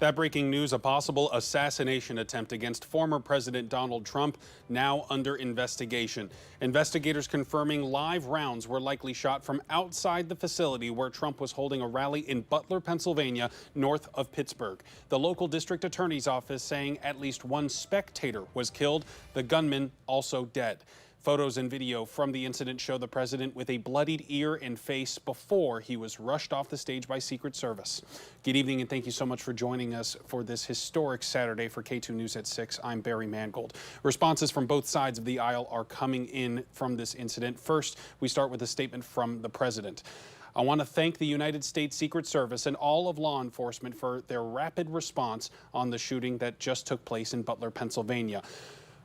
That breaking news, a possible assassination attempt against former President Donald Trump, now under investigation. Investigators confirming live rounds were likely shot from outside the facility where Trump was holding a rally in Butler, Pennsylvania, north of Pittsburgh. The local district attorney's office saying at least one spectator was killed, the gunman also dead. Photos and video from the incident show the president with a bloodied ear and face before he was rushed off the stage by Secret Service. Good evening and thank you so much for joining us for this historic Saturday for KATU News at 6. I'm Barry Mangold. Responses from both sides of the aisle are coming in from this incident. First, we start with a statement from the president. I want to thank the United States Secret Service and all of law enforcement for their rapid response on the shooting that just took place in Butler, Pennsylvania.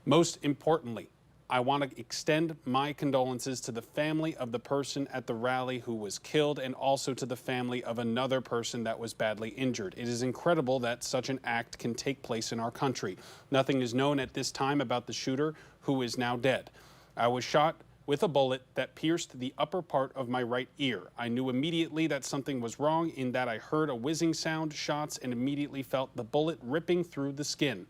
Most importantly, I want to extend my condolences to the family of the person at the rally who was killed and also to the family of another person that was badly injured. It is incredible that such an act can take place in our country. Nothing is known at this time about the shooter, who is now dead. I was shot with a bullet that pierced the upper part of my right ear. I knew immediately that something was wrong in that I heard a whizzing sound, shots, and immediately felt the bullet ripping through the skin.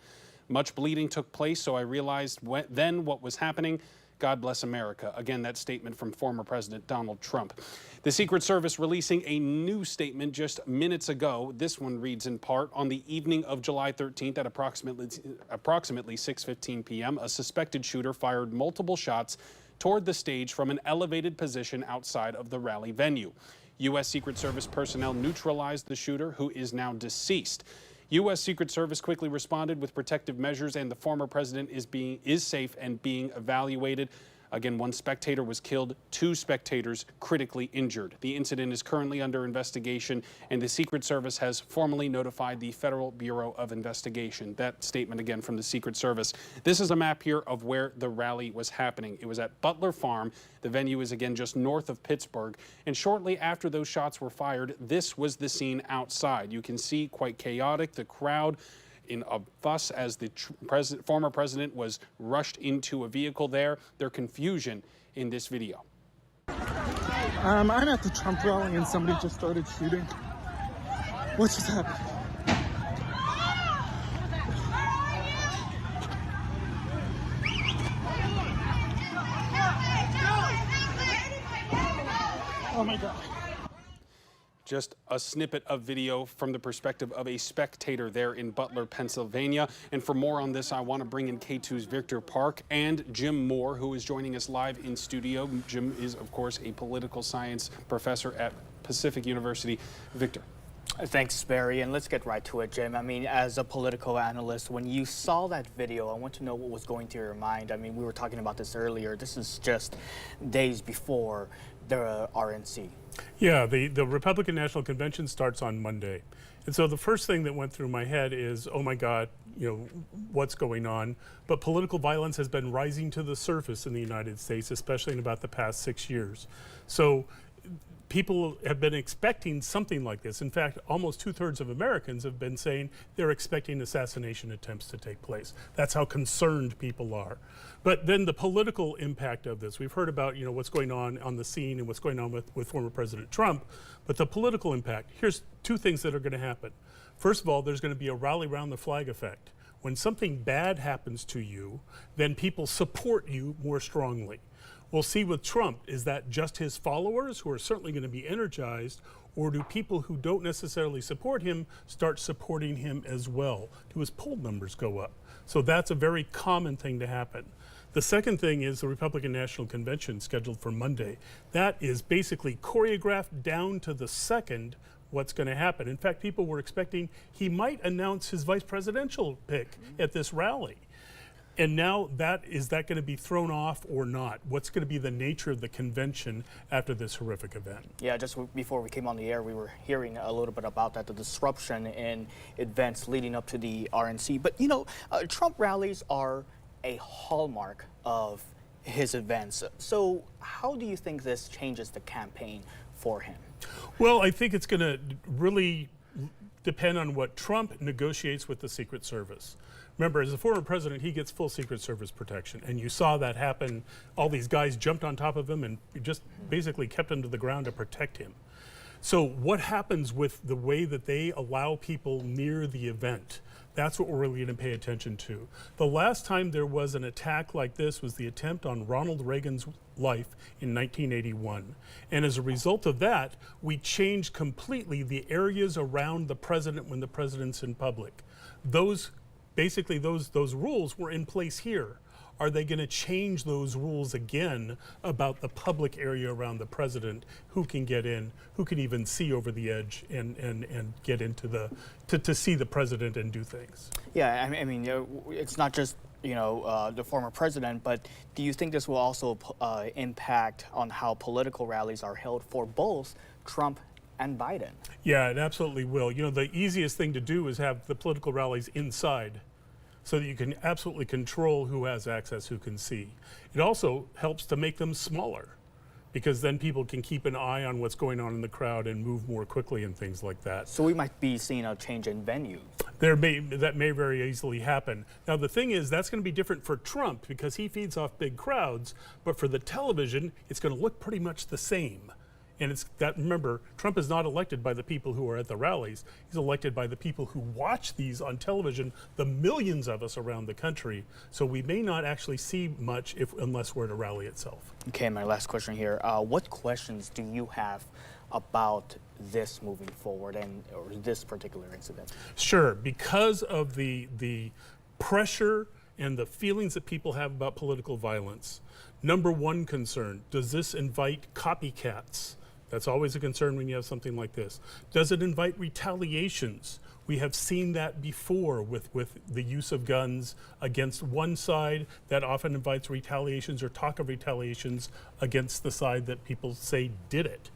Much bleeding took place, so I realized then what was happening. God bless America. Again, that statement from former President Donald Trump. The Secret Service releasing a new statement just minutes ago. This one reads in part, on the evening of July 13th at approximately 6:15 p.m., a suspected shooter fired multiple shots toward the stage from an elevated position outside of the rally venue. U.S. Secret Service personnel neutralized the shooter, who is now deceased. U.S. Secret Service quickly responded with protective measures, and the former president is safe and being evaluated. Again, one spectator was killed, two spectators critically injured. The incident is currently under investigation, and the Secret Service has formally notified the Federal Bureau of Investigation. That statement again from the Secret Service. This is a map here of where the rally was happening. It was at Butler Farm. The venue is again just north of Pittsburgh. And shortly after those shots were fired, this was the scene outside. You can see quite chaotic, the crowd in a fuss as the former president was rushed into a vehicle there. Their confusion in this video. I'm at the Trump rally and somebody just started shooting. What just happened? Oh my God. Just a snippet of video from the perspective of a spectator there in Butler, Pennsylvania. And for more on this, I want to bring in KATU's Victor Park and Jim Moore, who is joining us live in studio. Jim is, of course, a political science professor at Pacific University. Victor. Thanks, Barry, and let's get right to it, Jim. I mean, as a political analyst, when you saw that video, I want to know what was going through your mind. I mean, we were talking about this earlier. This is just days before the RNC. Yeah, the Republican National Convention starts on Monday. And so the first thing that went through my head is, oh my God, you know, what's going on? But political violence has been rising to the surface in the United States, especially in about the past 6 years. So people have been expecting something like this. In fact, almost 2/3 of Americans have been saying they're expecting assassination attempts to take place. That's how concerned people are. But then the political impact of this, we've heard about, you know, what's going on the scene and what's going on with former President Trump, but the political impact, here's two things that are going to happen. First of all, there's going to be a rally around the flag effect. When something bad happens to you, then people support you more strongly. We'll see with Trump, is that just his followers who are certainly going to be energized, or do people who don't necessarily support him start supporting him as well? Do his poll numbers go up? So that's a very common thing to happen. The second thing is the Republican National Convention scheduled for Monday. That is basically choreographed down to the second what's going to happen. In fact, people were expecting he might announce his vice presidential pick at this rally. And now is that going to be thrown off or not? What's going to be the nature of the convention after this horrific event? Yeah, just before we came on the air, we were hearing a little bit about that, the disruption in events leading up to the RNC. But, you know, Trump rallies are a hallmark of his events. So how do you think this changes the campaign for him? Well, I think it's going to really depend on what Trump negotiates with the Secret Service. Remember, as a former president, he gets full Secret Service protection, and you saw that happen. All these guys jumped on top of him and just basically kept him to the ground to protect him. So what happens with the way that they allow people near the event? That's what we're really going to pay attention to. The last time there was an attack like this was the attempt on Ronald Reagan's life in 1981. And as a result of that, we changed completely the areas around the president when the president's in public. Those rules were in place here. Are they going to change those rules again about the public area around the president? Who can get in? Who can even see over the edge and get into to see the president and do things? Yeah, I mean, it's not just the former president, but do you think this will also impact on how political rallies are held for both Trump and Biden? Yeah, it absolutely will. The easiest thing to do is have the political rallies inside, so that you can absolutely control who has access, who can see. It also helps to make them smaller, because then people can keep an eye on what's going on in the crowd and move more quickly and things like that. So we might be seeing a change in venue. That may very easily happen. Now the thing is, that's going to be different for Trump because he feeds off big crowds, but for the television, it's going to look pretty much the same. And remember, Trump is not elected by the people who are at the rallies. He's elected by the people who watch these on television, the millions of us around the country. So we may not actually see much unless we're at a rally itself. Okay, my last question here. What questions do you have about this moving forward or this particular incident? Sure, because of the pressure and the feelings that people have about political violence. Number one concern, does this invite copycats? That's always a concern when you have something like this. Does it invite retaliations? We have seen that before with the use of guns against one side. That often invites retaliations or talk of retaliations against the side that people say did it.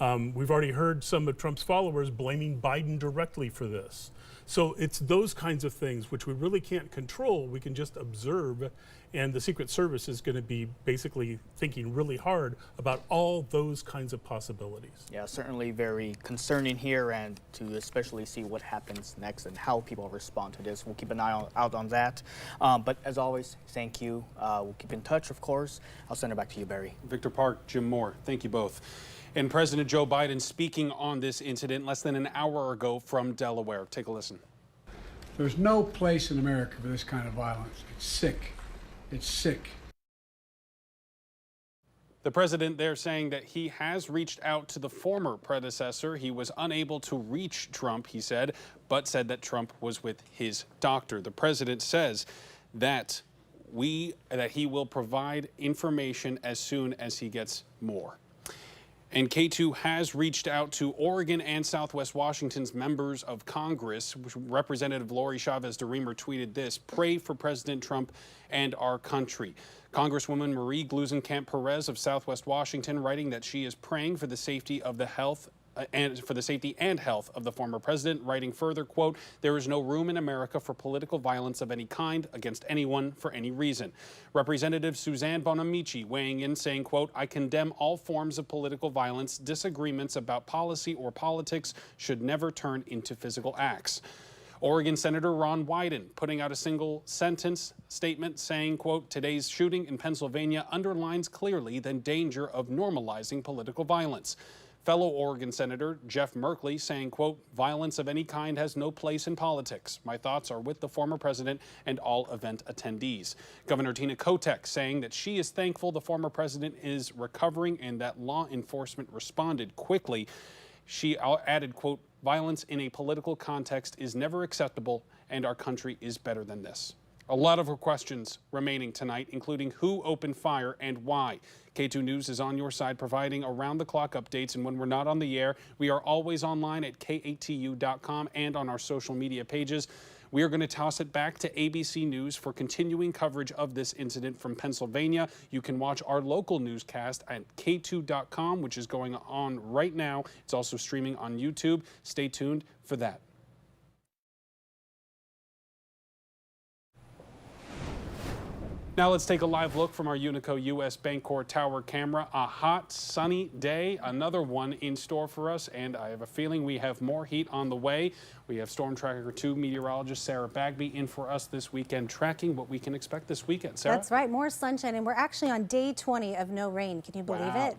We've already heard some of Trump's followers blaming Biden directly for this. So it's those kinds of things which we really can't control. We can just observe, and the Secret Service is going to be basically thinking really hard about all those kinds of possibilities. Yeah, certainly very concerning here, and to especially see what happens next and how people respond to this. We'll keep an eye out on that. But as always, thank you. We'll keep in touch, of course. I'll send it back to you, Barry. Victor Park, Jim Moore, thank you both. And President Joe Biden speaking on this incident less than an hour ago from Delaware. Take a listen. There's no place in America for this kind of violence. It's sick. It's sick. The president there saying that he has reached out to the former predecessor. He was unable to reach Trump, he said, but said that Trump was with his doctor. The president says that he will provide information as soon as he gets more. And KATU has reached out to Oregon and Southwest Washington's members of Congress. Representative Lori Chavez-DeRemer tweeted this: "Pray for President Trump and our country." Congresswoman Marie Gluesenkamp-Perez of Southwest Washington writing that she is praying for the safety of the health and health of the former president, writing further, quote, "There is no room in America for political violence of any kind against anyone for any reason." Representative Suzanne Bonamici weighing in saying, quote, "I condemn all forms of political violence. Disagreements about policy or politics should never turn into physical acts." Oregon Senator Ron Wyden putting out a single sentence statement saying, quote, "Today's shooting in Pennsylvania underlines clearly the danger of normalizing political violence." Fellow Oregon Senator Jeff Merkley saying, quote, "Violence of any kind has no place in politics. My thoughts are with the former president and all event attendees." Governor Tina Kotek saying that she is thankful the former president is recovering and that law enforcement responded quickly. She added, quote, "Violence in a political context is never acceptable, and our country is better than this." A lot of her questions remaining tonight, including who opened fire and why. KATU News is on your side, providing around-the-clock updates, and when we're not on the air, we are always online at KATU.com and on our social media pages. We are going to toss it back to ABC News for continuing coverage of this incident from Pennsylvania. You can watch our local newscast at KATU.com, which is going on right now. It's also streaming on YouTube. Stay tuned for that. Now let's take a live look from our Unico US Bancorp Tower camera. A hot, sunny day, another one in store for us, and I have a feeling we have more heat on the way. We have Storm Tracker 2 meteorologist Sarah Bagby in for us this weekend, tracking what we can expect this weekend. Sarah? That's right, more sunshine, and we're actually on day 20 of no rain. Can you believe Wow, it?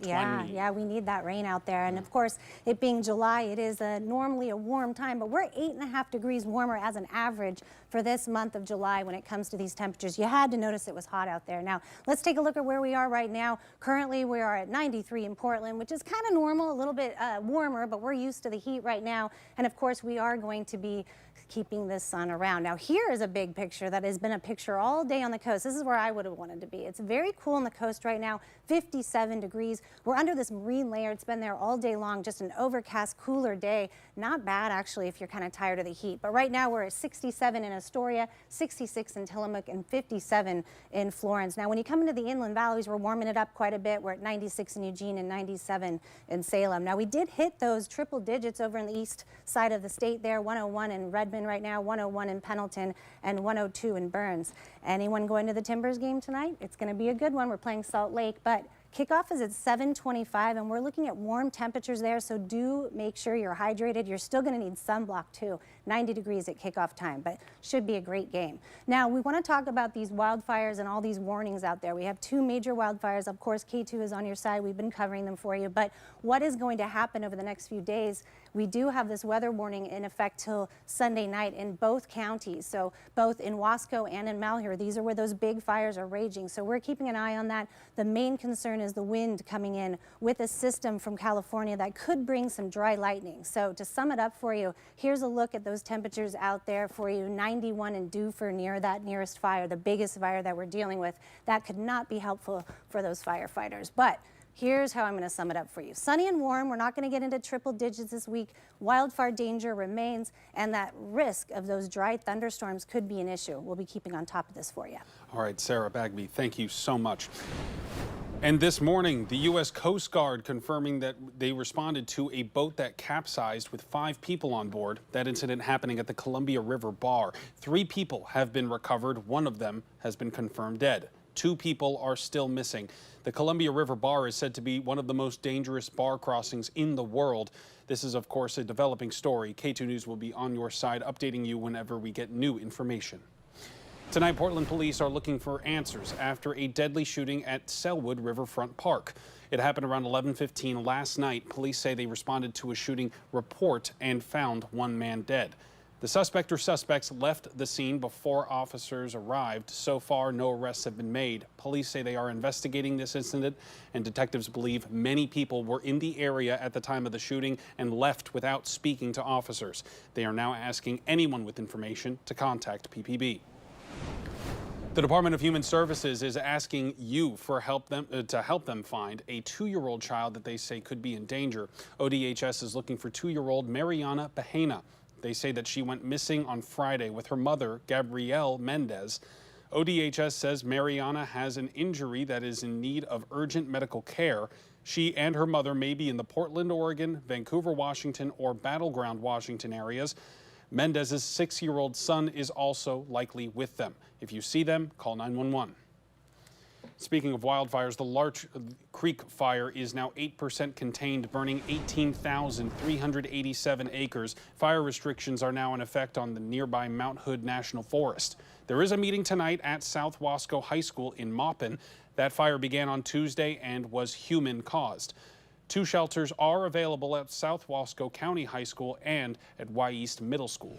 Yeah, we need that rain out there. And of course, it being July, it is normally a warm time, but we're 8.5 degrees warmer as an average for this month of July when it comes to these temperatures. You had to notice it was hot out there. Now, let's take a look at where we are right now. Currently, we are at 93 in Portland, which is kind of normal, a little bit warmer, but we're used to the heat right now. And of course, we are going to be keeping this sun around. Now, here is a big picture that has been a picture all day on the coast. This is where I would have wanted to be. It's very cool on the coast right now, 57 degrees. We're under this marine layer. It's been there all day long, just an overcast, cooler day. Not bad, actually, if you're kind of tired of the heat. But right now, we're at 67 in Astoria, 66 in Tillamook, and 57 in Florence. Now, when you come into the inland valleys, we're warming it up quite a bit. We're at 96 in Eugene and 97 in Salem. Now, we did hit those triple digits over in the east side of the state there, 101 in Redmond right now, 101 in Pendleton, and 102 in Burns. Anyone going to the Timbers game tonight? It's going to be a good one. We're playing Salt Lake, but kickoff is at 7:25, and we're looking at warm temperatures there, so do make sure you're hydrated. You're still going to need sunblock, too. 90 degrees at kickoff time, but should be a great game. Now, we want to talk about these wildfires and all these warnings out there. We have 2 major wildfires. Of course, KATU is on your side. We've been covering them for you, but what is going to happen over the next few days? We do have this weather warning in effect till Sunday night in both counties, so both in Wasco and in Malheur. These are where those big fires are raging, so we're keeping an eye on that. The main concern is the wind coming in with a system from California that could bring some dry lightning. So to sum it up for you, here's a look at those temperatures out there for you. 91 in Dufur near that nearest fire, the biggest fire that we're dealing with. That could not be helpful for those firefighters. But here's how I'm going to sum it up for you. Sunny and warm. We're not going to get into triple digits this week. Wildfire danger remains, and that risk of those dry thunderstorms could be an issue. We'll be keeping on top of this for you. All right, Sarah Bagby, thank you so much. And this morning, the U.S. Coast Guard confirming that they responded to a boat that capsized with 5 people on board. That incident happening at the Columbia River Bar. 3 people have been recovered. 1 of them has been confirmed dead. 2 people are still missing. The Columbia River Bar is said to be one of the most dangerous bar crossings in the world. This is, of course, a developing story. KATU News will be on your side, updating you whenever we get new information. Tonight, Portland police are looking for answers after a deadly shooting at Selwood Riverfront Park. It happened around 11:15 last night. Police say they responded to a shooting report and found 1 man dead. The suspect or suspects left the scene before officers arrived. So far, no arrests have been made. Police say they are investigating this incident, and detectives believe many people were in the area at the time of the shooting and left without speaking to officers. They are now asking anyone with information to contact PPB. The Department of Human Services is asking you for to help them find a 2-year-old child that they say could be in danger. ODHS is looking for 2-year-old Mariana Bahena. They say that she went missing on Friday with her mother, Gabrielle Mendez. ODHS says Mariana has an injury that is in need of urgent medical care. She and her mother may be in the Portland, Oregon, Vancouver, Washington, or Battleground, Washington areas. Mendez's 6-year-old son is also likely with them. If you see them, call 911. Speaking of wildfires, the Larch Creek fire is now 8% contained, burning 18,387 acres. Fire restrictions are now in effect on the nearby Mount Hood National Forest. There is a meeting tonight at South Wasco High School in Maupin. That fire began on Tuesday and was human-caused. 2 shelters are available at South Wasco County High School and at Y East Middle School.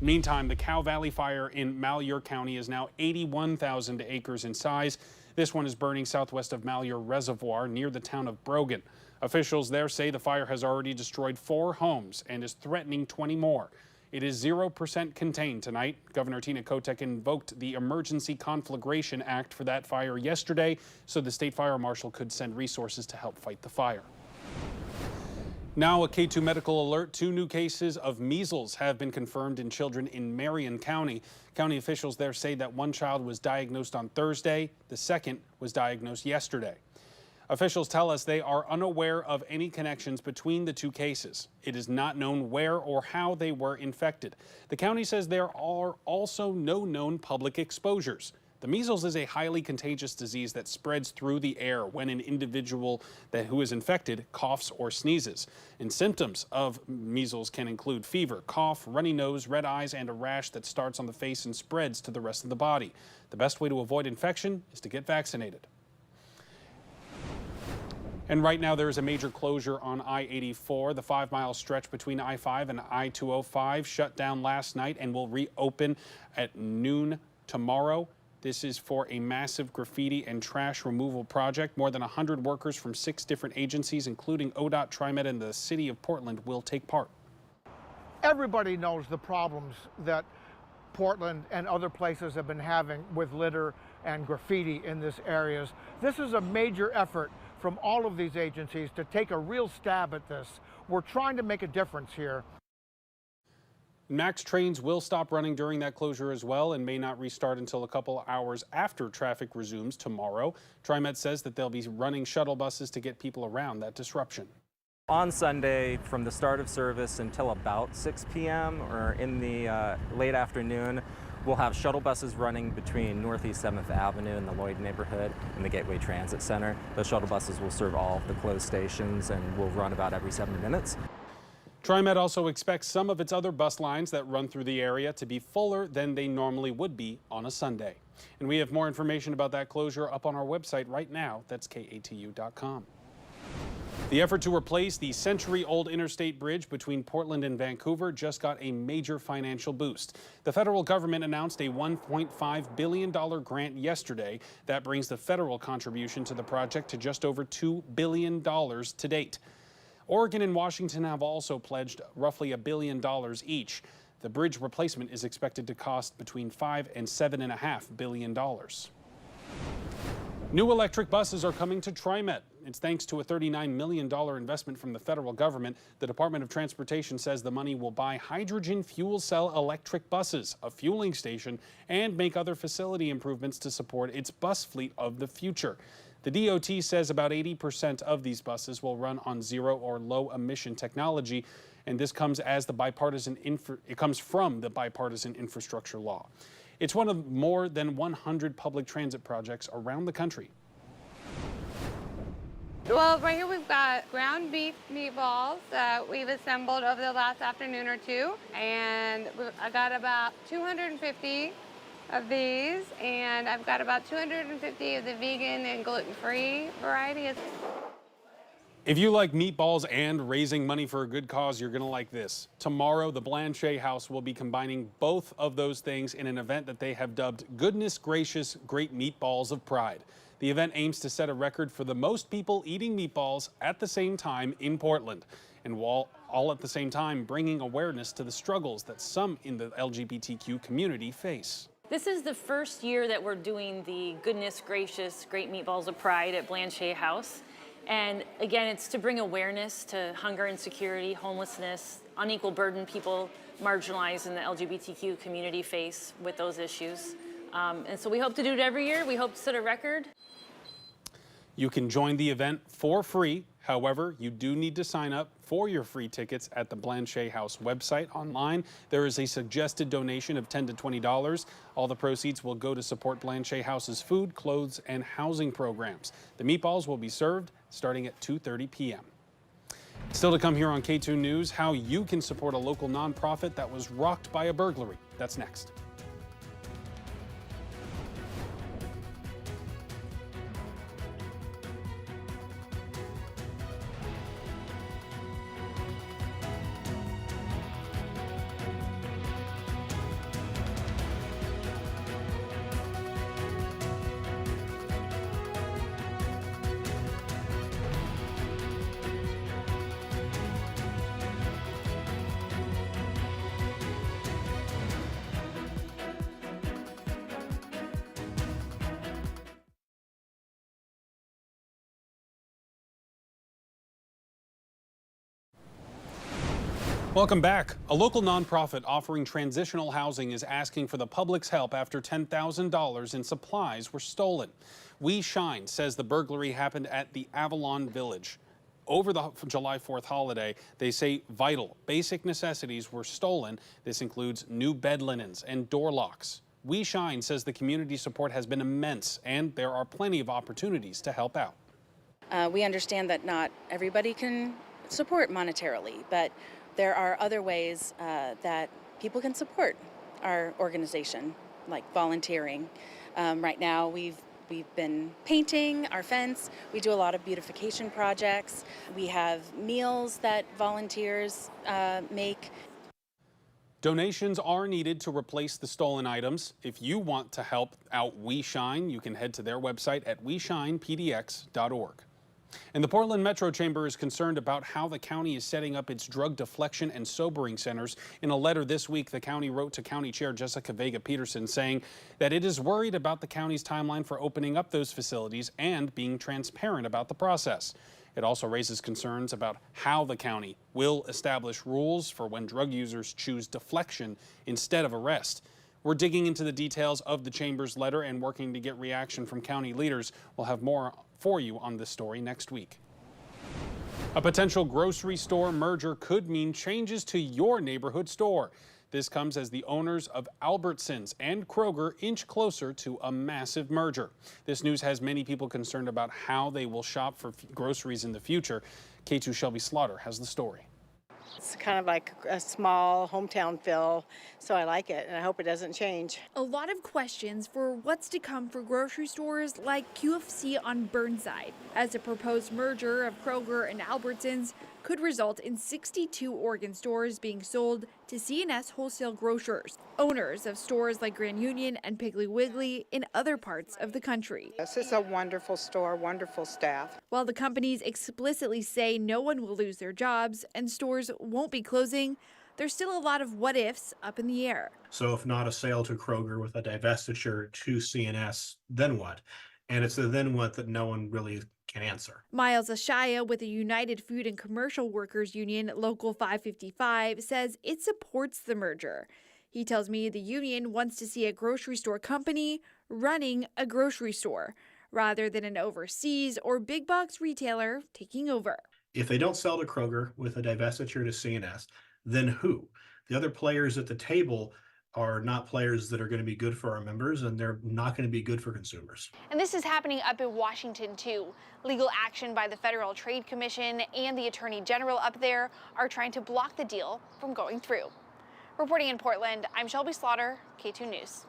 Meantime, the Cow Valley fire in Malheur County is now 81,000 acres in size. This one is burning southwest of Malheur Reservoir near the town of Brogan. Officials there say the fire has already destroyed 4 homes and is threatening 20 more. It is 0% contained tonight. Governor Tina Kotek invoked the Emergency Conflagration Act for that fire yesterday, so the state fire marshal could send resources to help fight the fire. Now a KATU medical alert. 2 new cases of measles have been confirmed in children in Marion County. County officials there say that 1 child was diagnosed on Thursday. The second was diagnosed yesterday. Officials tell us they are unaware of any connections between the 2 cases. It is not known where or how they were infected. The county says there are also no known public exposures. The measles is a highly contagious disease that spreads through the air when an individual who is infected coughs or sneezes. And symptoms of measles can include fever, cough, runny nose, red eyes, and a rash that starts on the face and spreads to the rest of the body. The best way to avoid infection is to get vaccinated. And right now there is a major closure on I-84. The 5-mile stretch between I-5 and I-205 shut down last night and will reopen at noon tomorrow. This is for a massive graffiti and trash removal project. More than 100 workers from 6 different agencies, including ODOT, TriMet, and the city of Portland, will take part. Everybody knows the problems that Portland and other places have been having with litter and graffiti in these areas. This is a major effort from all of these agencies to take a real stab at this. We're trying to make a difference here. MAX trains will stop running during that closure as well and may not restart until a couple hours after traffic resumes tomorrow. TriMet says that they'll be running shuttle buses to get people around that disruption. On Sunday, from the start of service until about 6 p.m. or in the late afternoon, we'll have shuttle buses running between Northeast 7th Avenue and the Lloyd neighborhood and the Gateway Transit Center. Those shuttle buses will serve all of the closed stations and will run about every 7 minutes. TriMet also expects some of its other bus lines that run through the area to be fuller than they normally would be on a Sunday. And we have more information about that closure up on our website right now. That's KATU.com. The effort to replace the century-old interstate bridge between Portland and Vancouver just got a major financial boost. The federal government announced a $1.5 billion grant yesterday. That brings the federal contribution to the project to just over $2 billion to date. Oregon and Washington have also pledged roughly $1 billion each. The bridge replacement is expected to cost between $5 and $7.5 billion. New electric buses are coming to TriMet. It's thanks to a $39 million investment from the federal government. The Department of Transportation says the money will buy hydrogen fuel cell electric buses, a fueling station, and make other facility improvements to support its bus fleet of the future. The DOT says about 80% of these buses will run on zero or low emission technology, and this comes as the from the bipartisan infrastructure law. It's one of more than 100 public transit projects around the country. Well, right here we've got ground beef meatballs that we've assembled over the last afternoon or two, and I got about 250 of these, and I've got about 250 of the vegan and gluten-free variety. If you like meatballs and raising money for a good cause, you're going to like this. Tomorrow, the Blanchet House will be combining both of those things in an event that they have dubbed Goodness Gracious Great Meatballs of Pride. The event aims to set a record for the most people eating meatballs at the same time in Portland, and all at the same time bringing awareness to the struggles that some in the LGBTQ community face. This is the first year that we're doing the Goodness Gracious Great Meatballs of Pride at Blanchet House. And again, it's to bring awareness to hunger, insecurity, homelessness, unequal burden people marginalized in the LGBTQ community face with those issues. And so we hope to do it every year. We hope to set a record. You can join the event for free. However, you do need to sign up for your free tickets at the Blanchet House website online. There is a suggested donation of $10 to $20. All the proceeds will go to support Blanchet House's food, clothes, and housing programs. The meatballs will be served starting at 2:30 p.m. Still to come here on KATU News, how you can support a local nonprofit that was rocked by a burglary. That's next. Welcome back. A local nonprofit offering transitional housing is asking for the public's help after $10,000 in supplies were stolen. We Shine says the burglary happened at the Avalon Village. Over the July 4th holiday, they say vital, basic necessities were stolen. This includes new bed linens and door locks. We Shine says the community support has been immense, and there are plenty of opportunities to help out. We understand that not everybody can support monetarily, but there are other ways that people can support our organization, like volunteering. Right now, we've been painting our fence. We do a lot of beautification projects. We have meals that volunteers make. Donations are needed to replace the stolen items. If you want to help out We Shine, you can head to their website at WeShinePDX.org. And the Portland Metro Chamber is concerned about how the county is setting up its drug deflection and sobering centers. In a letter this week, the county wrote to County Chair Jessica Vega Peterson saying that it is worried about the county's timeline for opening up those facilities and being transparent about the process. It also raises concerns about how the county will establish rules for when drug users choose deflection instead of arrest. We're digging into the details of the Chamber's letter and working to get reaction from county leaders. We'll have more for you on this story next week. A potential grocery store merger could mean changes to your neighborhood store. This comes as the owners of Albertsons and Kroger inch closer to a massive merger. This news has many people concerned about how they will shop for groceries in the future. KATU Shelby Slaughter has the story. It's kind of like a small hometown feel, so I like it, and I hope it doesn't change. A lot of questions for what's to come for grocery stores like QFC on Burnside, as a proposed merger of Kroger and Albertsons could result in 62 Oregon stores being sold to C&S wholesale grocers, owners of stores like Grand Union and Piggly Wiggly in other parts of the country. This is a wonderful store, wonderful staff. While the companies explicitly say no one will lose their jobs and stores won't be closing, there's still a lot of what-ifs up in the air. So if not a sale to Kroger with a divestiture to C&S, then what? And it's a then what that no one really can answer. Miles Ashaya with the United Food and Commercial Workers Union Local 555 says it supports the merger. He tells me the union wants to see a grocery store company running a grocery store rather than an overseas or big box retailer taking over. If they don't sell to Kroger with a divestiture to C&S, then who? The other players at the table are not players that are going to be good for our members, and they're not going to be good for consumers. And this is happening up in Washington too. Legal action by the Federal Trade Commission and the Attorney General up there are trying to block the deal from going through. Reporting in Portland, I'm Shelby Slaughter, KATU News.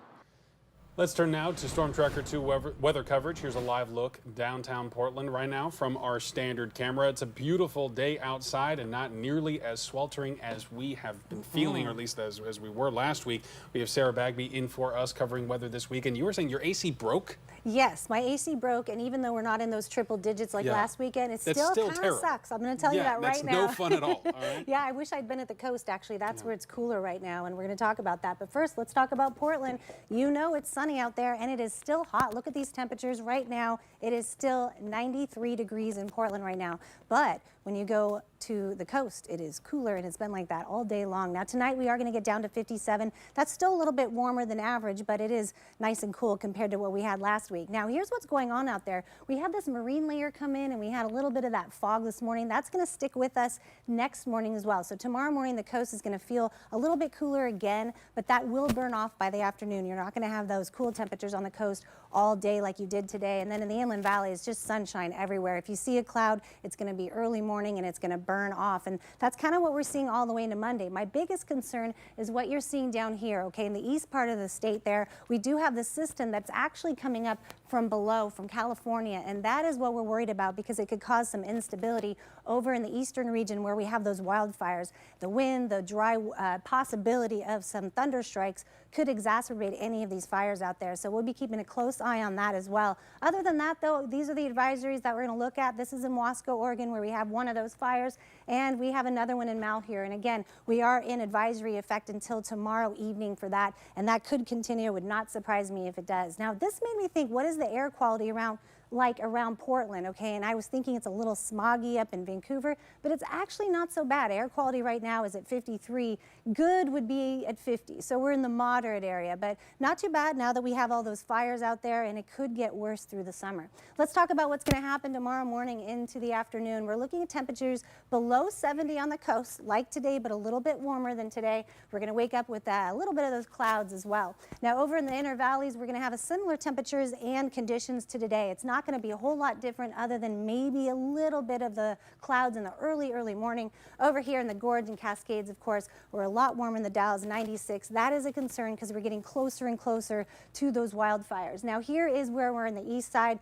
Let's turn now to Storm Tracker 2 weather coverage. Here's a live look downtown Portland right now from our standard camera. It's a beautiful day outside and not nearly as sweltering as we have been feeling, or at least as we were last week. We have Sarah Bagby in for us covering weather this week. And you were saying your AC broke? Yes, my AC broke, and even though we're not in those triple digits like last weekend, it still kind of sucks. I'm going to tell you that right now. Yeah, that's no fun at all. Right? Yeah, I wish I'd been at the coast, actually. That's where it's cooler right now, and we're going to talk about that. But first, let's talk about Portland. You know it's sunny out there, and it is still hot. Look at these temperatures right now. It is still 93 degrees in Portland right now. But when you go to the coast, it is cooler, and it's been like that all day long. Now, tonight we are going to get down to 57. That's still a little bit warmer than average, but it is nice and cool compared to what we had last week. Now, here's what's going on out there. We had this marine layer come in, and we had a little bit of that fog this morning. That's going to stick with us next morning as well. So tomorrow morning, the coast is going to feel a little bit cooler again, but that will burn off by the afternoon. You're not going to have those cool temperatures on the coast all day like you did today. And then in the Inland Valley, it's just sunshine everywhere. If you see a cloud, it's going to be early morning, and it's going to burn off. And that's kind of what we're seeing all the way into Monday. My biggest concern is what you're seeing down here, okay? In the east part of the state there, we do have the system that's actually coming up from below, from California, and that is what we're worried about because it could cause some instability over in the eastern region where we have those wildfires. The wind, the dry possibility of some thunder strikes could exacerbate any of these fires out there. So we'll be keeping a close eye on that as well. Other than that, though, these are the advisories that we're going to look at. This is in Wasco, Oregon, where we have one of those fires, and we have another one in Malheur. And again, we are in advisory effect until tomorrow evening for that, and that could continue. It would not surprise me if it does. Now, this made me think, what is the air quality around like around Portland, okay? And I was thinking it's a little smoggy up in Vancouver, but it's actually not so bad. Air quality right now is at 53. Good would be at 50. So we're in the moderate area, but not too bad now that we have all those fires out there, and it could get worse through the summer. Let's talk about what's going to happen tomorrow morning into the afternoon. We're looking at temperatures below 70 on the coast, like today, but a little bit warmer than today. We're going to wake up with a little bit of those clouds as well. Now, over in the inner valleys, we're going to have a similar temperatures and conditions to today. It's not going to be a whole lot different other than maybe a little bit of the clouds in the early morning. Over here in the Gorge and Cascades, of course, we're a lot warmer in the Dalles, 96. That is a concern because we're getting closer and closer to those wildfires. Now, here is where we're in the east side,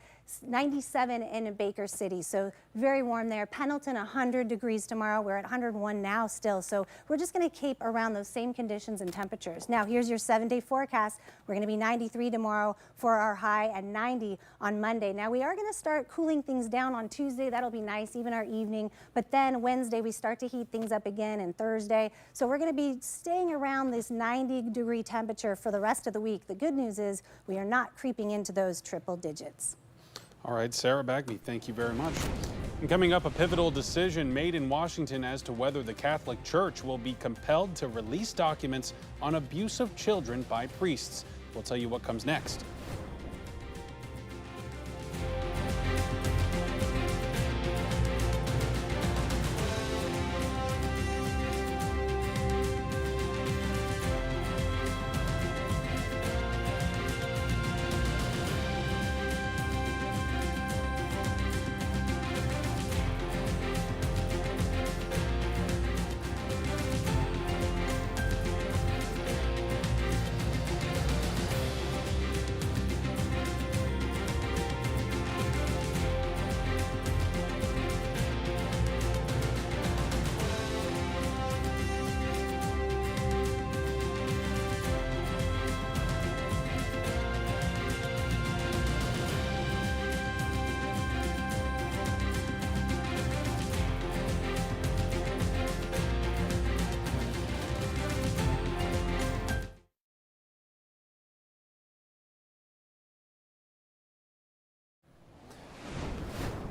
97 in Baker City, so very warm there. Pendleton, 100 degrees tomorrow. We're at 101 now still, so we're just going to keep around those same conditions and temperatures. Now, here's your 7-day forecast. We're going to be 93 tomorrow for our high and 90 on Monday. Now, we are going to start cooling things down on Tuesday. That'll be nice, even our evening, but then Wednesday we start to heat things up again, and Thursday. So we're going to be staying around this 90-degree temperature for the rest of the week. The good news is we are not creeping into those triple digits. All right, Sarah Bagby, thank you very much. And coming up, a pivotal decision made in Washington as to whether the Catholic Church will be compelled to release documents on abuse of children by priests. We'll tell you what comes next.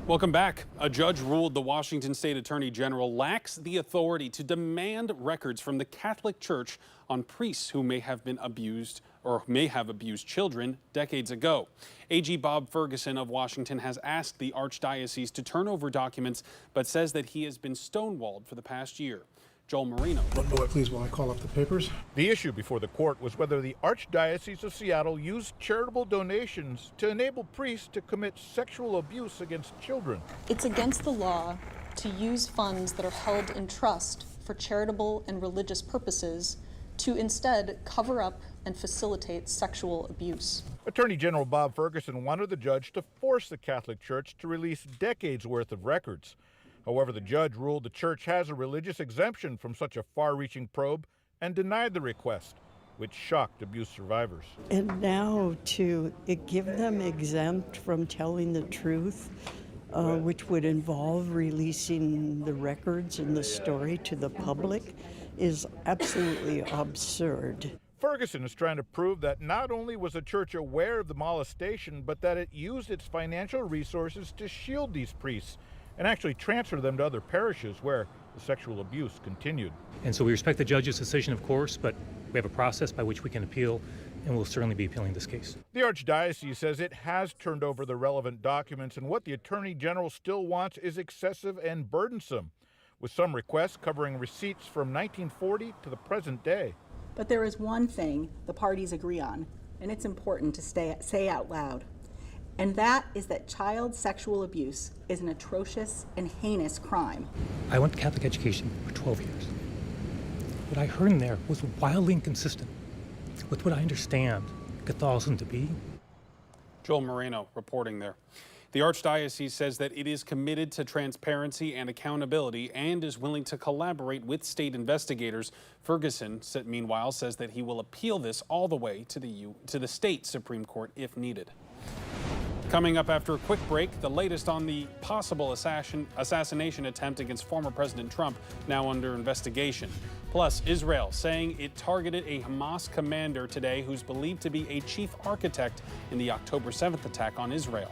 Welcome back. A judge ruled the Washington State Attorney General lacks the authority to demand records from the Catholic Church on priests who may have been abused or may have abused children decades ago. AG Bob Ferguson of Washington has asked the Archdiocese to turn over documents, but says that he has been stonewalled for the past year. Joel Marino. One moment, please, while I call up the papers. The issue before the court was whether the Archdiocese of Seattle used charitable donations to enable priests to commit sexual abuse against children. It's against the law to use funds that are held in trust for charitable and religious purposes to instead cover up and facilitate sexual abuse. Attorney General Bob Ferguson wanted the judge to force the Catholic Church to release decades worth of records. However, the judge ruled the church has a religious exemption from such a far-reaching probe and denied the request, which shocked abuse survivors. And now to give them exempt from telling the truth, which would involve releasing the records and the story to the public, is absolutely absurd. Ferguson is trying to prove that not only was the church aware of the molestation, but that it used its financial resources to shield these priests and actually transfer them to other parishes where the sexual abuse continued. And so we respect the judge's decision, of course, but we have a process by which we can appeal, and we'll certainly be appealing this case. The Archdiocese says it has turned over the relevant documents, and what the Attorney General still wants is excessive and burdensome, with some requests covering receipts from 1940 to the present day. But there is one thing the parties agree on, and it's important to say out loud. And that is that child sexual abuse is an atrocious and heinous crime. I went to Catholic education for 12 years. What I heard in there was wildly inconsistent with what I understand Catholicism to be. Joel Marino reporting there. The Archdiocese says that it is committed to transparency and accountability and is willing to collaborate with state investigators. Ferguson, meanwhile, says that he will appeal this all the way to the state Supreme Court if needed. Coming up after a quick break, the latest on the possible assassination attempt against former President Trump, now under investigation. Plus, Israel saying it targeted a Hamas commander today who's believed to be a chief architect in the October 7th attack on Israel.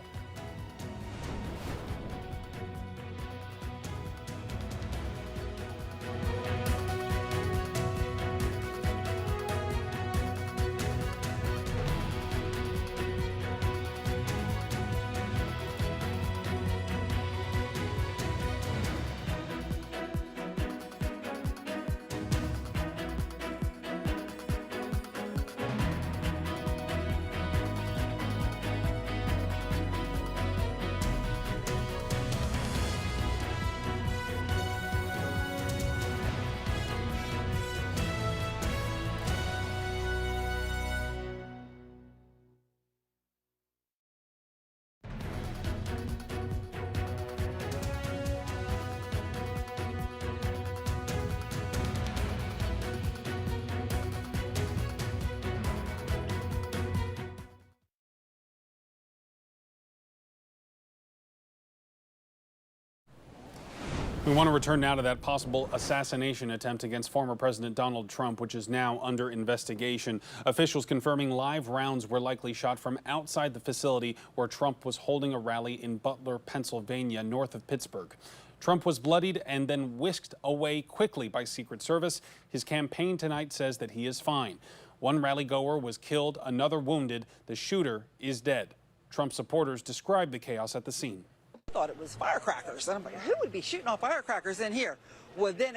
We want to return now to that possible assassination attempt against former President Donald Trump, which is now under investigation. Officials confirming live rounds were likely shot from outside the facility where Trump was holding a rally in Butler, Pennsylvania, north of Pittsburgh. Trump was bloodied and then whisked away quickly by Secret Service. His campaign tonight says that he is fine. One rally goer was killed, another wounded. The shooter is dead. Trump supporters described the chaos at the scene. I thought it was firecrackers. And I'm like, who would be shooting off firecrackers in here? Well, then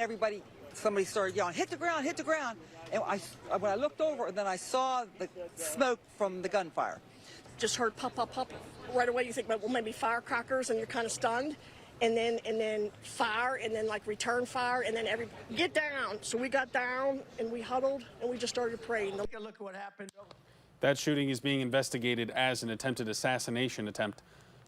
somebody started yelling, hit the ground, hit the ground. And when I looked over, then I saw the smoke from the gunfire. Just heard pop, pop, pop. Right away you think, well, maybe firecrackers, and you're kind of stunned. And then fire, and then like return fire, and then get down. So we got down, and we huddled, and we just started praying. Look at what happened. That shooting is being investigated as an attempted assassination attempt,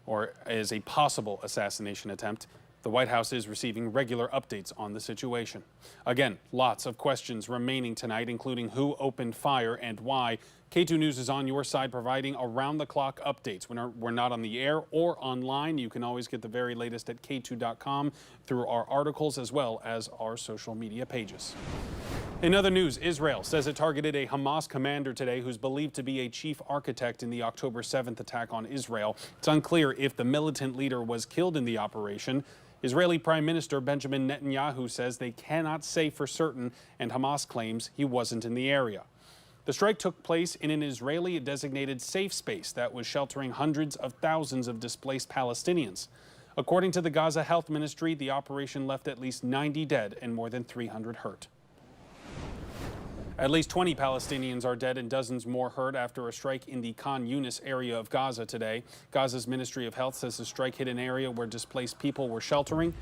or as a possible assassination attempt. The White House is receiving regular updates on the situation. Again, lots of questions remaining tonight, including who opened fire and why. KATU News is on your side, providing around-the-clock updates. When we're not on the air or online, you can always get the very latest at KATU.com through our articles as well as our social media pages. In other news, Israel says it targeted a Hamas commander today who's believed to be a chief architect in the October 7th attack on Israel. It's unclear if the militant leader was killed in the operation. Israeli Prime Minister Benjamin Netanyahu says they cannot say for certain, and Hamas claims he wasn't in the area. The strike took place in an Israeli-designated safe space that was sheltering hundreds of thousands of displaced Palestinians. According to the Gaza Health Ministry, the operation left at least 90 dead and more than 300 hurt. At least 20 Palestinians are dead and dozens more hurt after a strike in the Khan Yunis area of Gaza today. Gaza's Ministry of Health says the strike hit an area where displaced people were sheltering.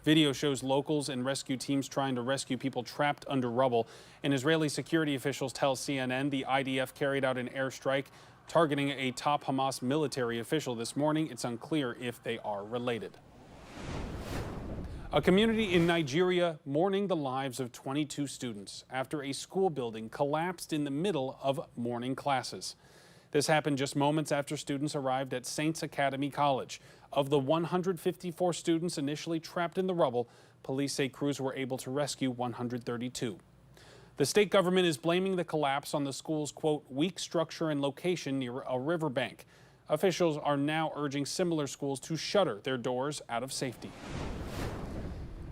Video shows locals and rescue teams trying to rescue people trapped under rubble. And Israeli security officials tell CNN the IDF carried out an airstrike targeting a top Hamas military official this morning. It's unclear if they are related. A community in Nigeria mourning the lives of 22 students after a school building collapsed in the middle of morning classes. This happened just moments after students arrived at Saints Academy College. Of the 154 students initially trapped in the rubble, police say crews were able to rescue 132. The state government is blaming the collapse on the school's, quote, weak structure and location near a riverbank. Officials are now urging similar schools to shutter their doors out of safety.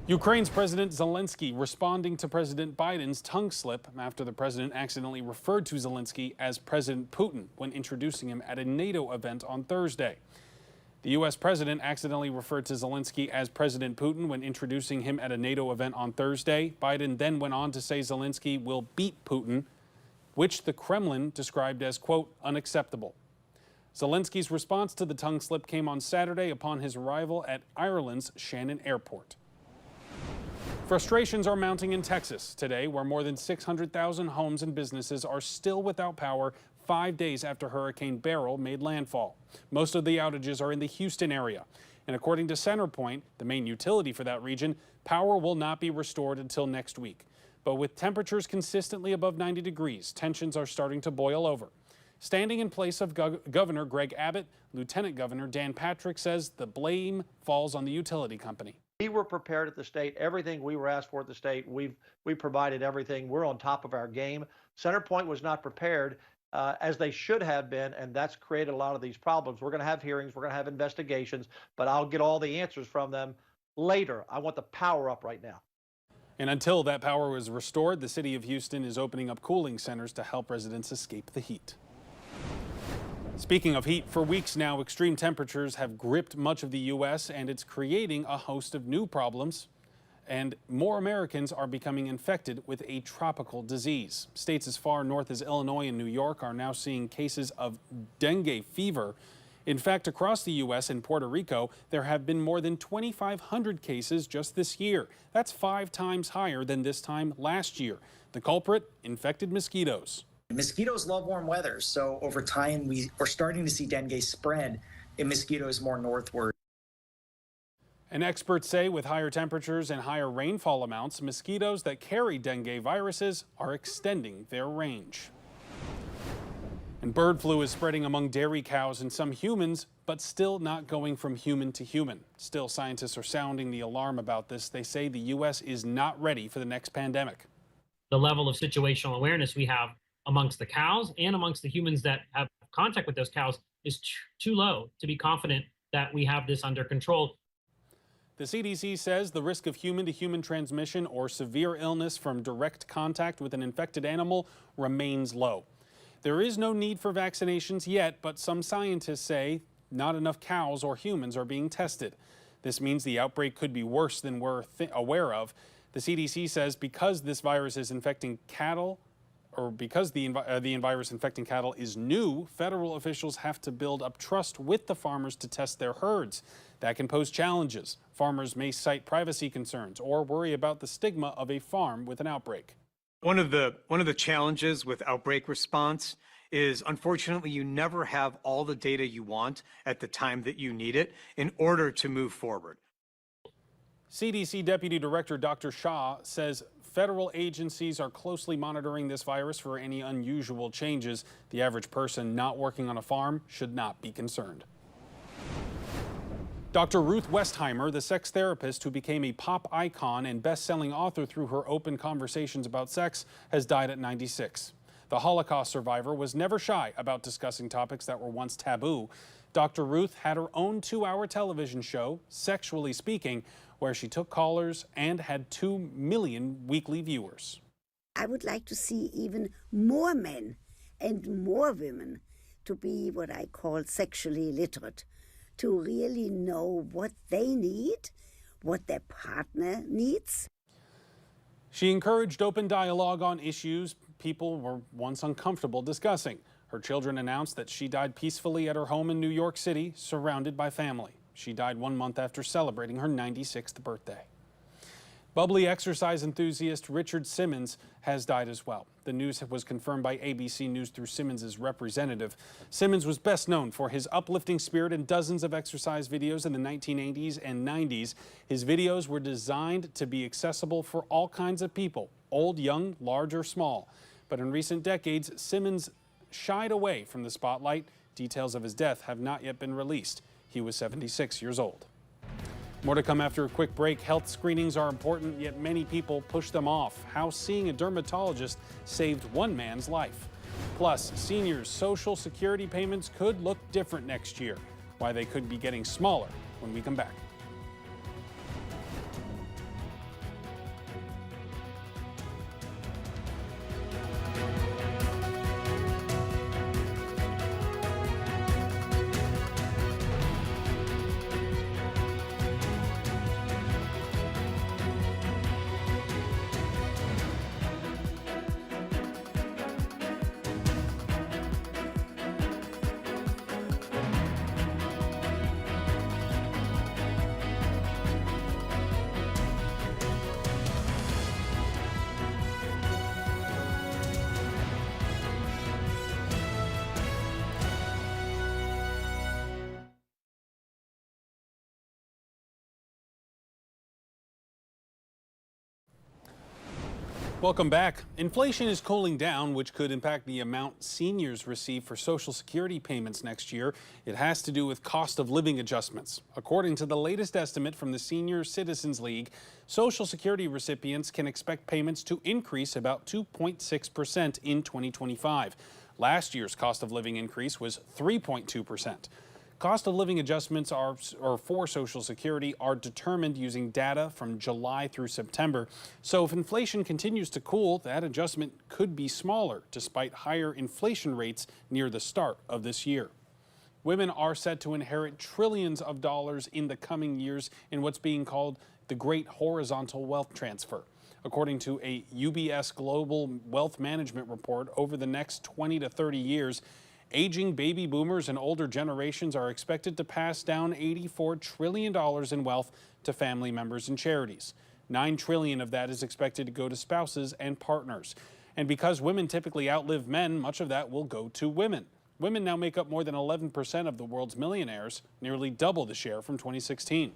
Ukraine's President Zelensky responding to President Biden's tongue slip after the president accidentally referred to Zelensky as President Putin when introducing him at a NATO event on Thursday. The U.S. president accidentally referred to Zelensky as President Putin when introducing him at a NATO event on Thursday. Biden then went on to say Zelensky will beat Putin, which the Kremlin described as, quote, unacceptable. Zelensky's response to the tongue slip came on Saturday upon his arrival at Ireland's Shannon Airport. Frustrations are mounting in Texas today, where more than 600,000 homes and businesses are still without power 5 days after Hurricane Beryl made landfall. Most of the outages are in the Houston area. And according to CenterPoint, the main utility for that region, power will not be restored until next week. But with temperatures consistently above 90 degrees, tensions are starting to boil over. Standing in place of Governor Greg Abbott, Lieutenant Governor Dan Patrick says the blame falls on the utility company. We were prepared at the state. Everything we were asked for at the state, we provided everything. We're on top of our game. CenterPoint was not prepared as they should have been, and that's created a lot of these problems. We're going to have hearings. We're going to have investigations, but I'll get all the answers from them later. I want the power up right now. And until that power is restored, the city of Houston is opening up cooling centers to help residents escape the heat. Speaking of heat, for weeks now, extreme temperatures have gripped much of the U.S., and it's creating a host of new problems. And more Americans are becoming infected with a tropical disease. States as far north as Illinois and New York are now seeing cases of dengue fever. In fact, across the U.S. and Puerto Rico, there have been more than 2,500 cases just this year. That's 5 times higher than this time last year. The culprit, infected mosquitoes. Mosquitoes love warm weather, so over time we're starting to see dengue spread in mosquitoes more northward. And experts say with higher temperatures and higher rainfall amounts, mosquitoes that carry dengue viruses are extending their range. And bird flu is spreading among dairy cows and some humans, but still not going from human to human. Still, scientists are sounding the alarm about this. They say the U.S. is not ready for the next pandemic. The level of situational awareness we have amongst the cows and amongst the humans that have contact with those cows is too low to be confident that we have this under control. The CDC says the risk of human-to-human transmission or severe illness from direct contact with an infected animal remains low. There is no need for vaccinations yet, but some scientists say not enough cows or humans are being tested. This means the outbreak could be worse than we're aware of. The CDC says because this virus is infecting cattle, or because the virus infecting cattle is new, federal officials have to build up trust with the farmers to test their herds. That can pose challenges. Farmers may cite privacy concerns or worry about the stigma of a farm with an outbreak. One of the challenges with outbreak response is, unfortunately, you never have all the data you want at the time that you need it in order to move forward. CDC Deputy Director Dr. Shah says federal agencies are closely monitoring this virus for any unusual changes. The average person not working on a farm should not be concerned. Dr. Ruth Westheimer, the sex therapist who became a pop icon and best-selling author through her open conversations about sex, has died at 96. The Holocaust survivor was never shy about discussing topics that were once taboo. Dr. Ruth had her own 2-hour television show, Sexually Speaking, where she took callers and had 2 million weekly viewers. I would like to see even more men and more women to be what I call sexually literate, to really know what they need, what their partner needs. She encouraged open dialogue on issues people were once uncomfortable discussing. Her children announced that she died peacefully at her home in New York City, surrounded by family. She died 1 month after celebrating her 96th birthday. Bubbly exercise enthusiast Richard Simmons has died as well. The news was confirmed by ABC News through Simmons' representative. Simmons was best known for his uplifting spirit in dozens of exercise videos in the 1980s and 90s. His videos were designed to be accessible for all kinds of people, old, young, large, or small. But in recent decades, Simmons shied away from the spotlight. Details of his death have not yet been released. He was 76 years old. More to come after a quick break. Health screenings are important, yet many people push them off. How seeing a dermatologist saved one man's life. Plus, seniors' Social Security payments could look different next year. Why they could be getting smaller when we come back. Welcome back. Inflation is cooling down, which could impact the amount seniors receive for Social Security payments next year. It has to do with cost of living adjustments. According to the latest estimate from the Senior Citizens League, Social Security recipients can expect payments to increase about 2.6% in 2025. Last year's cost of living increase was 3.2%. Cost of living adjustments for Social Security are determined using data from July through September. So if inflation continues to cool, that adjustment could be smaller despite higher inflation rates near the start of this year. Women are set to inherit trillions of dollars in the coming years in what's being called the Great Horizontal Wealth Transfer. According to a UBS Global Wealth Management report, over the next 20 to 30 years, aging baby boomers and older generations are expected to pass down $84 trillion in wealth to family members and charities. $9 trillion of that is expected to go to spouses and partners. And because women typically outlive men, much of that will go to women. Women now make up more than 11% of the world's millionaires, nearly double the share from 2016.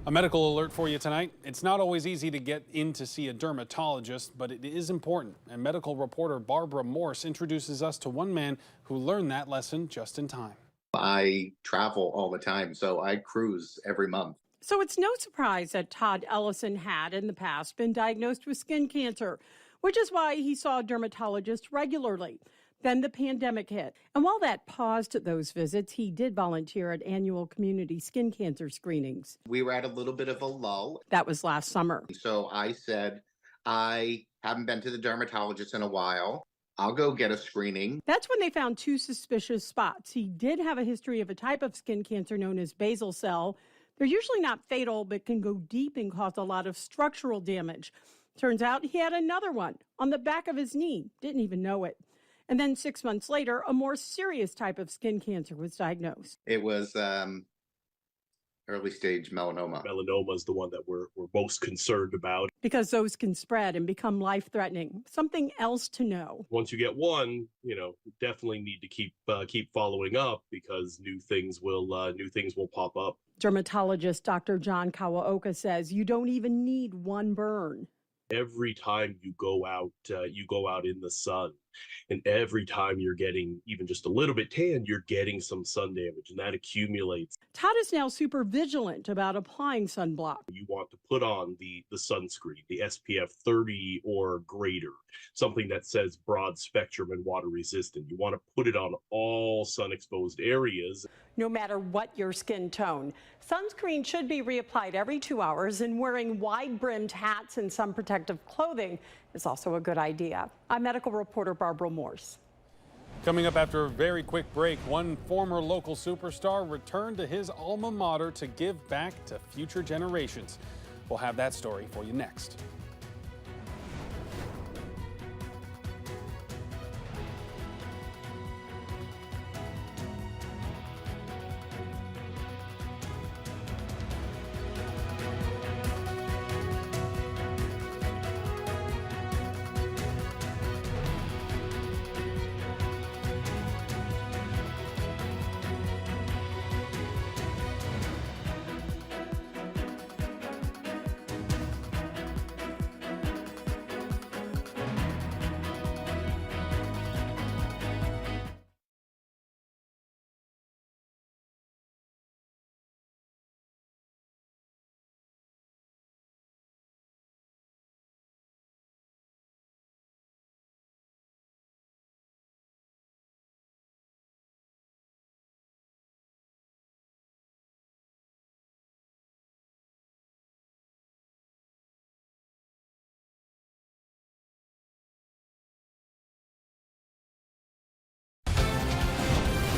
A medical alert for you tonight. It's not always easy to get in to see a dermatologist, but it is important. And medical reporter Barbara Morse introduces us to one man who learned that lesson just in time. I travel all the time, so I cruise every month. So it's no surprise that Todd Ellison had in the past been diagnosed with skin cancer, which is why he saw a dermatologist regularly. Then the pandemic hit. And while that paused those visits, he did volunteer at annual community skin cancer screenings. We were at a little bit of a lull. That was last summer. So I said, I haven't been to the dermatologist in a while. I'll go get a screening. That's when they found 2 suspicious spots. He did have a history of a type of skin cancer known as basal cell. They're usually not fatal, but can go deep and cause a lot of structural damage. Turns out he had another one on the back of his knee. Didn't even know it. And then 6 months later, a more serious type of skin cancer was diagnosed. It was early stage melanoma. Melanoma is the one that we're most concerned about. Because those can spread and become life-threatening. Something else to know. Once you get one, you definitely need to keep following up because new things will pop up. Dermatologist Dr. John Kawaoka says you don't even need one burn. Every time you go out in the sun, and every time you're getting even just a little bit tan, you're getting some sun damage, and that accumulates. Todd is now super vigilant about applying sunblock. You want to put on the sunscreen, the SPF 30 or greater, something that says broad spectrum and water resistant. You want to put it on all sun-exposed areas. No matter what your skin tone, sunscreen should be reapplied every 2 hours, and wearing wide-brimmed hats and sun protective clothing is also a good idea. I'm medical reporter Barbara Morse. Coming up after a very quick break, one former local superstar returned to his alma mater to give back to future generations. We'll have that story for you next.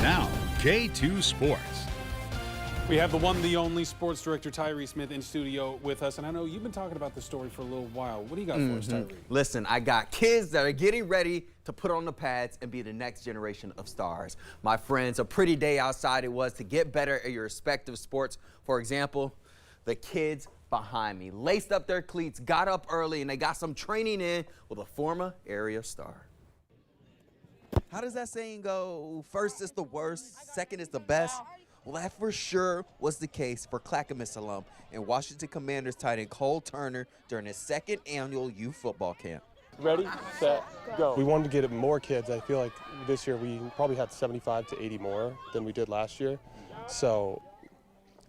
Now, KATU Sports. We have the one, the only sports director Tyree Smith in studio with us, and I know you've been talking about this story for a little while. What do you got for us, Tyree? Listen, I got kids that are getting ready to put on the pads and be the next generation of stars. My friends, a pretty day outside it was to get better at your respective sports. For example, the kids behind me laced up their cleats, got up early, and they got some training in with a former area star. How does that saying go? First is the worst, second is the best. Well, that for sure was the case for Clackamas alum and Washington Commanders tight end Cole Turner during his second annual youth football camp. Ready, set, go. We wanted to get more kids. I feel like this year we probably had 75 to 80 more than we did last year. So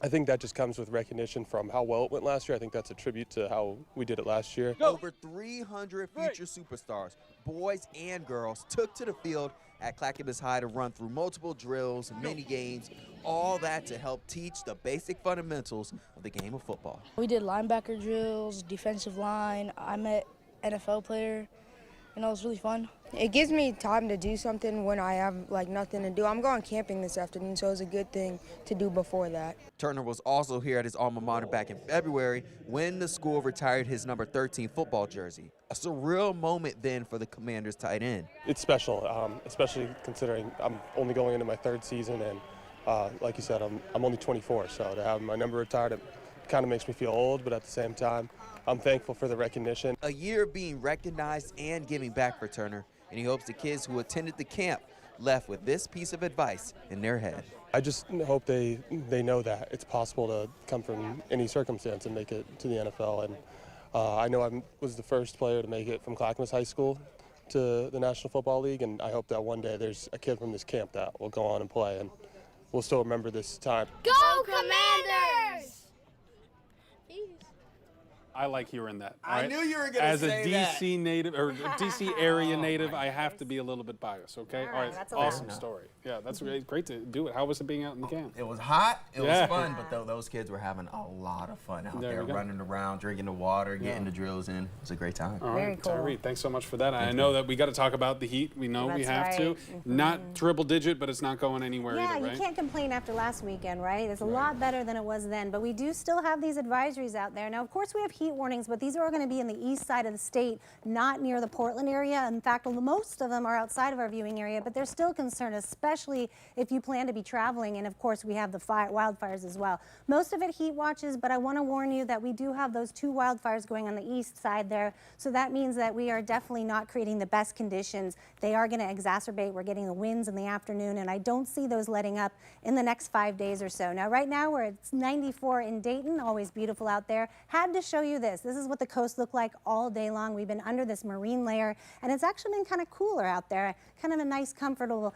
I think that just comes with recognition from how well it went last year. I think that's a tribute to how we did it last year. Over 300 future superstars, boys and girls, took to the field at Clackamas High to run through multiple drills, mini games, all that to help teach the basic fundamentals of the game of football. We did linebacker drills, defensive line. I met NFL player, and it was really fun. It gives me time to do something when I have nothing to do. I'm going camping this afternoon, so it's a good thing to do before that. Turner was also here at his alma mater back in February when the school retired his number 13 football jersey. A surreal moment then for the Commanders tight end. It's special, especially considering I'm only going into my 3rd season, and like you said, I'm only 24, so to have my number retired, it kind of makes me feel old, but at the same time, I'm thankful for the recognition. A year of being recognized and giving back for Turner, and he hopes the kids who attended the camp left with this piece of advice in their head. I just hope they know that it's possible to come from any circumstance and make it to the NFL. And I know I was the first player to make it from Clackamas High School to the National Football League, and I hope that one day there's a kid from this camp that will go on and play, and we'll still remember this time. Go Commanders! I like hearing that. I knew you were going to As say a DC native or DC area native, I have to be a little bit biased. Okay. All right. that's Awesome story. Yeah, that's great to do it. How was it being out in the camp? It was hot, it was fun, but those kids were having a lot of fun out there running around, drinking the water, getting the drills in. It was a great time. All right, Very cool. Tyree, thanks so much for that. I know that we got to talk about the Heat. We know we have to. Not triple digit, but it's not going anywhere Yeah, either, right? you can't complain after last weekend, right? It's a lot better than it was then, but we do still have these advisories out there. Now, of course, we have heat warnings, but these are going to be in the east side of the state, not near the Portland area. In fact, most of them are outside of our viewing area, but there's still concern, especially if you plan to be traveling. And of course, we have the wildfires as well. Most of it heat watches, but I want to warn you that we do have those 2 wildfires going on the east side there. So that means that we are definitely not creating the best conditions. They are going to exacerbate. We're getting the winds in the afternoon, and I don't see those letting up in the next 5 days or so. Now, right now, it's 94 in Dayton, always beautiful out there. Had to show you this. This is what the coast looked like all day long. We've been under this marine layer, and it's actually been kind of cooler out there. Kind of a nice, comfortable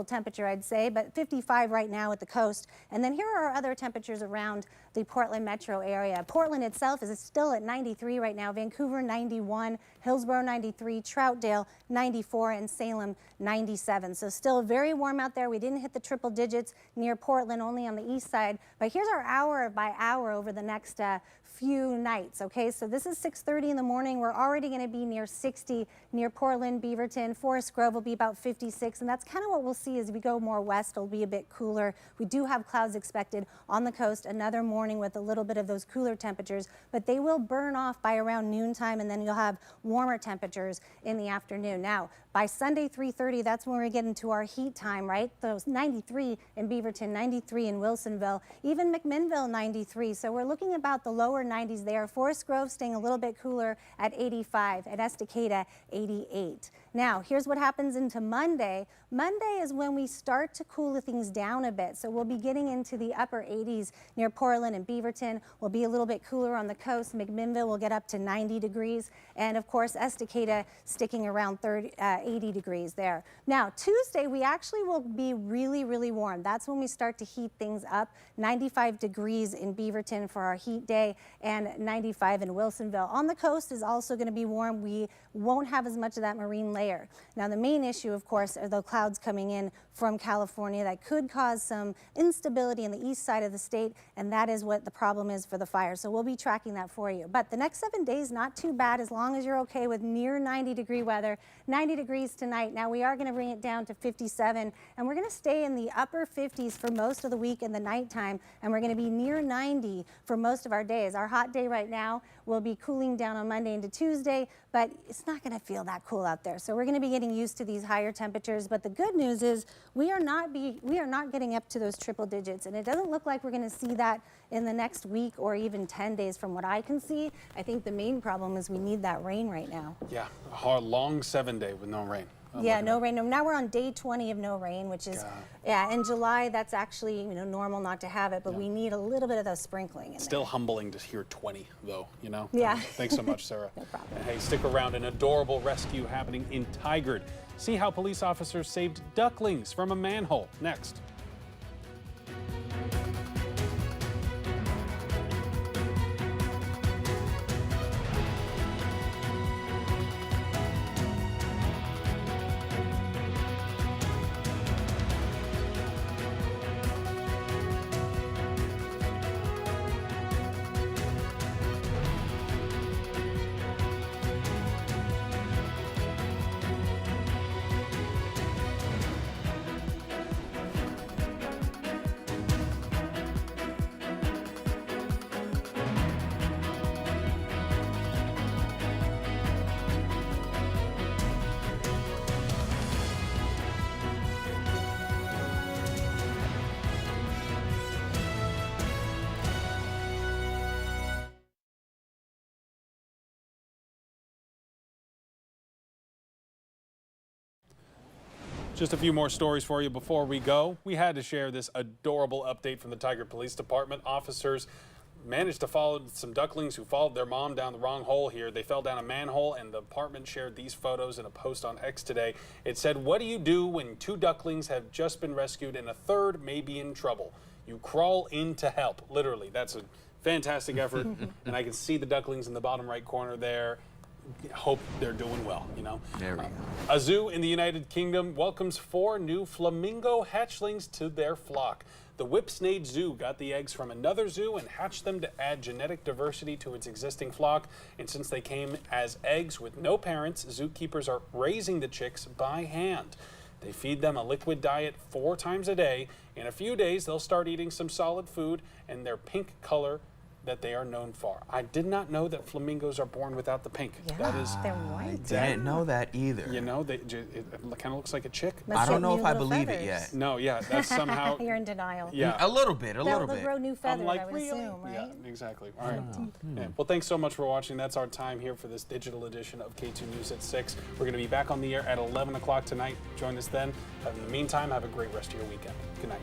temperature, I'd say, but 55 right now at the coast. And then here are our other temperatures around the Portland metro area. Portland itself is still at 93 right now. Vancouver, 91. Hillsborough, 93. Troutdale, 94. And Salem, 97. So still very warm out there. We didn't hit the triple digits near Portland, only on the east side. But here's our hour by hour over the next few nights, okay? So this is 6:30 in the morning. We're already going to be near 60 near Portland, Beaverton. Forest Grove will be about 56, and that's kind of what we'll see as we go more west. It'll be a bit cooler. We do have clouds expected on the coast another morning with a little bit of those cooler temperatures, but they will burn off by around noontime, and then you'll have warmer temperatures in the afternoon. Now, by Sunday 3:30, that's when we get into our heat time, right? Those 93 in Beaverton, 93 in Wilsonville, even McMinnville 93. So we're looking about the lower 90s there. Forest Grove staying a little bit cooler at 85, at Estacada 88. Now, here's what happens into Monday. Monday is when we start to cool things down a bit. So we'll be getting into the upper 80s near Portland and Beaverton. We'll be a little bit cooler on the coast. McMinnville will get up to 90 degrees. And of course, Estacada sticking around 80 degrees there. Now, Tuesday, we actually will be really, really warm. That's when we start to heat things up. 95 degrees in Beaverton for our heat day and 95 in Wilsonville. On the coast is also going to be warm. We won't have as much of that marine layer. Now, the main issue, of course, are the clouds coming in from California that could cause some instability in the east side of the state, and that is what the problem is for the fire. So we'll be tracking that for you. But the next 7 days, not too bad as long as you're okay with near 90-degree weather. 90 degrees tonight. Now, we are going to bring it down to 57, and we're going to stay in the upper 50s for most of the week in the nighttime, and we're going to be near 90 for most of our days. Our hot day right now will be cooling down on Monday into Tuesday, but it's not going to feel that cool out there. So we're going to be getting used to these higher temperatures. But the good news is we are not getting up to those triple digits, and it doesn't look like we're going to see that in the next week or even 10 days from what I can see. I think the main problem is we need that rain right now. Yeah, a hard, long 7-day with no rain. Yeah, no rain. Now we're on day 20 of no rain, which is, yeah, in July, that's actually, normal not to have it, but we need a little bit of the sprinkling in Still humbling to hear 20, though, Yeah. Thanks so much, Sarah. No problem. And hey, stick around. An adorable rescue happening in Tigard. See how police officers saved ducklings from a manhole. Next. Just a few more stories for you before we go. We had to share this adorable update from the Tiger Police Department. Officers managed to follow some ducklings who followed their mom down the wrong hole here. They fell down a manhole, and the department shared these photos in a post on X today. It said, "What do you do when 2 ducklings have just been rescued and a third may be in trouble? You crawl in to help." Literally, that's a fantastic effort. And I can see the ducklings in the bottom right corner there. Hope they're doing well, you know. There we go. A zoo in the United Kingdom welcomes 4 new flamingo hatchlings to their flock. The Whipsnade Zoo got the eggs from another zoo and hatched them to add genetic diversity to its existing flock. And since they came as eggs with no parents, zookeepers are raising the chicks by hand. They feed them a liquid diet 4 times a day. In a few days, they'll start eating some solid food, and their pink color that they are known for. I did not know that flamingos are born without the pink. Yeah, That is, they're white. I didn't know that either. you know, it kind of looks like a chick. I don't know if I believe it yet. No, yeah, that's somehow. You're in denial. Yeah. A little bit, a little They'll bit. grow new feathers, I'm like, I would really? assume, right? Yeah, exactly. All right. Yeah. Well, thanks so much for watching. That's our time here for this digital edition of K2 News at 6. We're going to be back on the air at 11 o'clock tonight. Join us then. In the meantime, have a great rest of your weekend. Good night.